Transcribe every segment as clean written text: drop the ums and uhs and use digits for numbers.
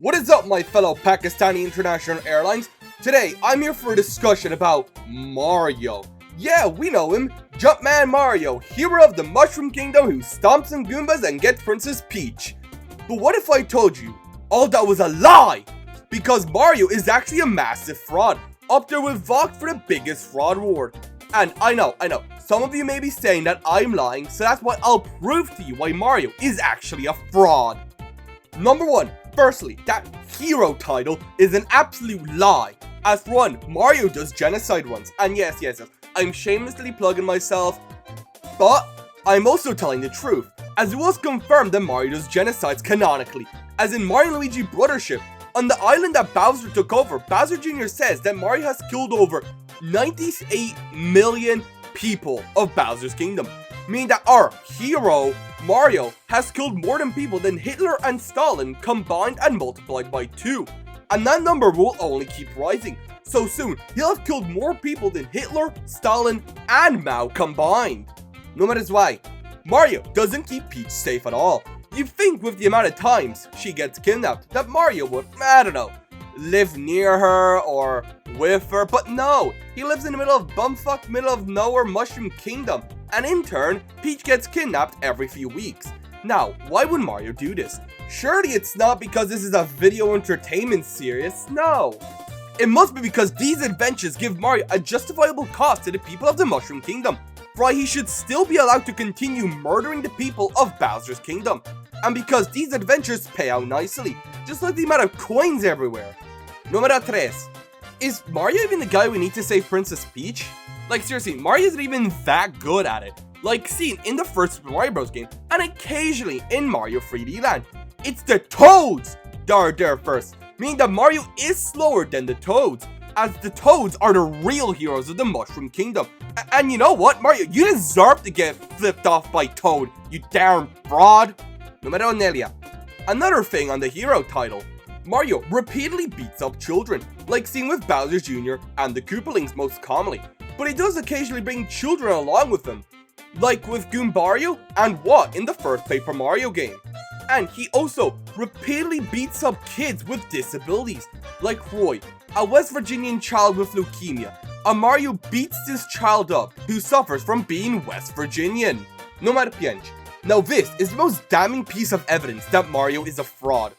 What is up, my fellow Pakistani International Airlines? Today, I'm here for a discussion about Mario. Yeah, we know him, Jumpman Mario, hero of the Mushroom Kingdom who stomps on Goombas and gets Princess Peach. But what if I told you all that was a lie? Because Mario is actually a massive fraud, up there with Vox for the biggest fraud reward. And I know, some of you may be saying that I'm lying, so that's why I'll prove to you why Mario is actually a fraud. Number 1. Firstly, that hero title is an absolute lie. As for one, Mario does genocide runs, and yes, I'm shamelessly plugging myself, but I'm also telling the truth, as it was confirmed that Mario does genocides canonically, as in Mario & Luigi Brothership. On the island that Bowser took over, Bowser Jr. says that Mario has killed over 98 million people of Bowser's Kingdom, meaning that our hero, Mario, has killed more than people than Hitler and Stalin combined and multiplied by 2. And that number will only keep rising. So soon, he'll have killed more people than Hitler, Stalin, and Mao combined. No matter why, Mario doesn't keep Peach safe at all. You'd think with the amount of times she gets kidnapped that Mario would, I don't know, live near her or with her, but no, he lives in the middle of bumfuck middle of nowhere Mushroom Kingdom, and in turn, Peach gets kidnapped every few weeks. Now, why would Mario do this? Surely it's not because this is a video entertainment series, no. It must be because these adventures give Mario a justifiable cost to the people of the Mushroom Kingdom, for why he should still be allowed to continue murdering the people of Bowser's Kingdom, and because these adventures pay out nicely, just like the amount of coins everywhere. Número 3. Is Mario even the guy we need to save Princess Peach? Like seriously, Mario isn't even that good at it. Like seen in the first Super Mario Bros. Game, and occasionally in Mario 3D Land. It's the Toads that are there first, meaning that Mario is slower than the Toads, as the Toads are the real heroes of the Mushroom Kingdom. And you know what, Mario, you deserve to get flipped off by Toad, you darn fraud. Numero 9. Another thing on the hero title, Mario repeatedly beats up children, like seen with Bowser Jr. and the Koopalings most commonly, but he does occasionally bring children along with him, like with Goombario and Watt in the first Paper Mario game. And he also repeatedly beats up kids with disabilities, like Roy, a West Virginian child with leukemia, and Mario beats this child up who suffers from being West Virginian. Numero 5. Now this is the most damning piece of evidence that Mario is a fraud.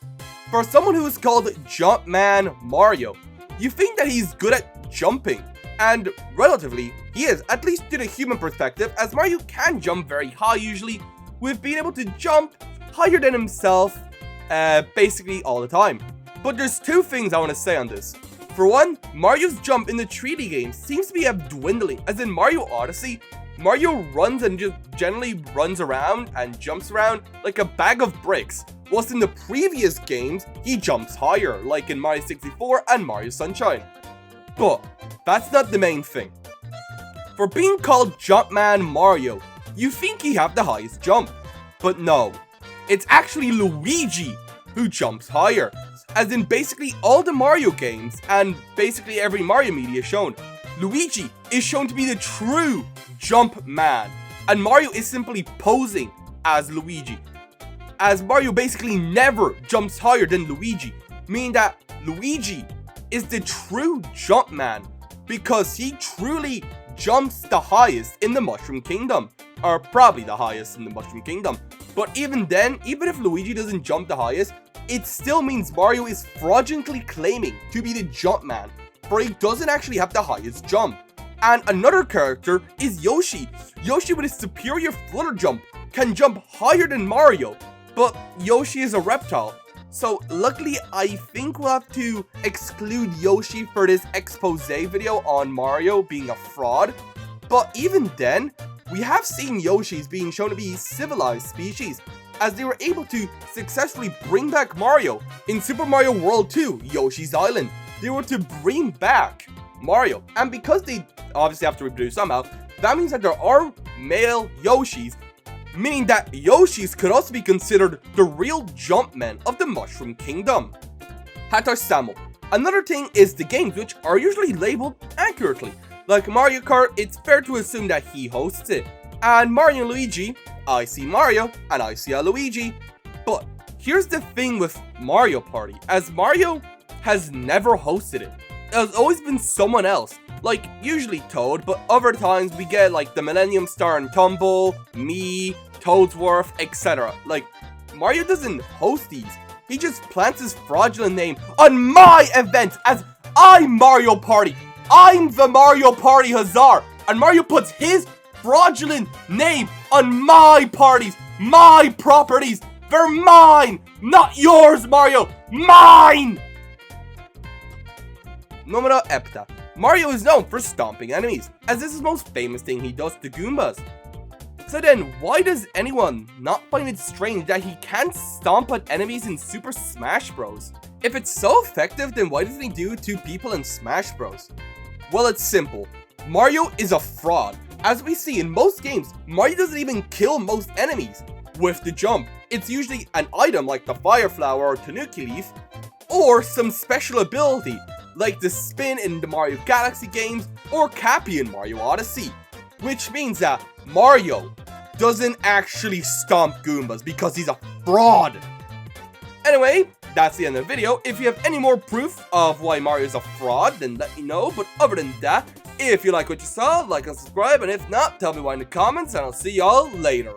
For someone who is called Jumpman Mario, you think that he's good at jumping, and relatively, he is, at least to the human perspective, as Mario can jump very high usually, with being able to jump higher than himself, basically all the time. But there's two things I want to say on this. For one, Mario's jump in the 3D game seems to be dwindling, as in Mario Odyssey, Mario runs and just generally runs around and jumps around like a bag of bricks, whilst in the previous games, he jumps higher, like in Mario 64 and Mario Sunshine. But that's not the main thing. For being called Jumpman Mario, you think he have the highest jump, but no. It's actually Luigi who jumps higher, as in basically all the Mario games and basically every Mario media shown. Luigi is shown to be the true jump man, and Mario is simply posing as Luigi, as Mario basically never jumps higher than Luigi, meaning that Luigi is the true jump man because he truly jumps the highest in the Mushroom Kingdom, or probably the highest in the Mushroom Kingdom. But even then, even if Luigi doesn't jump the highest, it still means Mario is fraudulently claiming to be the jump man, for he doesn't actually have the highest jump. And another character is Yoshi. Yoshi with his superior flutter jump can jump higher than Mario, but Yoshi is a reptile. So luckily, I think we'll have to exclude Yoshi for this expose video on Mario being a fraud. But even then, we have seen Yoshis being shown to be civilized species, as they were able to successfully bring back Mario in Super Mario World 2, Yoshi's Island. They were to bring back Mario, and because they obviously have to reproduce somehow, that means that there are male Yoshis, meaning that Yoshis could also be considered the real Jumpmen of the Mushroom Kingdom. Hatar Samo. Another thing is the games which are usually labeled accurately. Like Mario Kart, it's fair to assume that he hosts it. And Mario and Luigi, I see Mario and I see a Luigi. But Here's the thing with Mario Party, as Mario has never hosted it. It has always been someone else, like usually Toad, but other times we get like the Millennium Star and Tumble, me, Toadsworth, etc. Like, Mario doesn't host these, he just plants his fraudulent name on my event as I'm Mario Party. I'm the Mario Party Hussar, and Mario puts his fraudulent name on my parties, my properties. They're mine, not yours, Mario. Mine! Numero Epta. Mario is known for stomping enemies, as this is the most famous thing he does to Goombas. So then, why does anyone not find it strange that he can't stomp at enemies in Super Smash Bros? If it's so effective, then why doesn't he do it to people in Smash Bros? Well, it's simple. Mario is a fraud. As we see in most games, Mario doesn't even kill most enemies. With the jump, it's usually an item like the Fire Flower or Tanuki Leaf, or some special ability, like the spin in the Mario Galaxy games, or Cappy in Mario Odyssey. Which means that Mario doesn't actually stomp Goombas because he's a fraud. Anyway, that's the end of the video. If you have any more proof of why Mario's a fraud, then let me know. But other than that, if you like what you saw, like and subscribe. And if not, tell me why in the comments, and I'll see y'all later.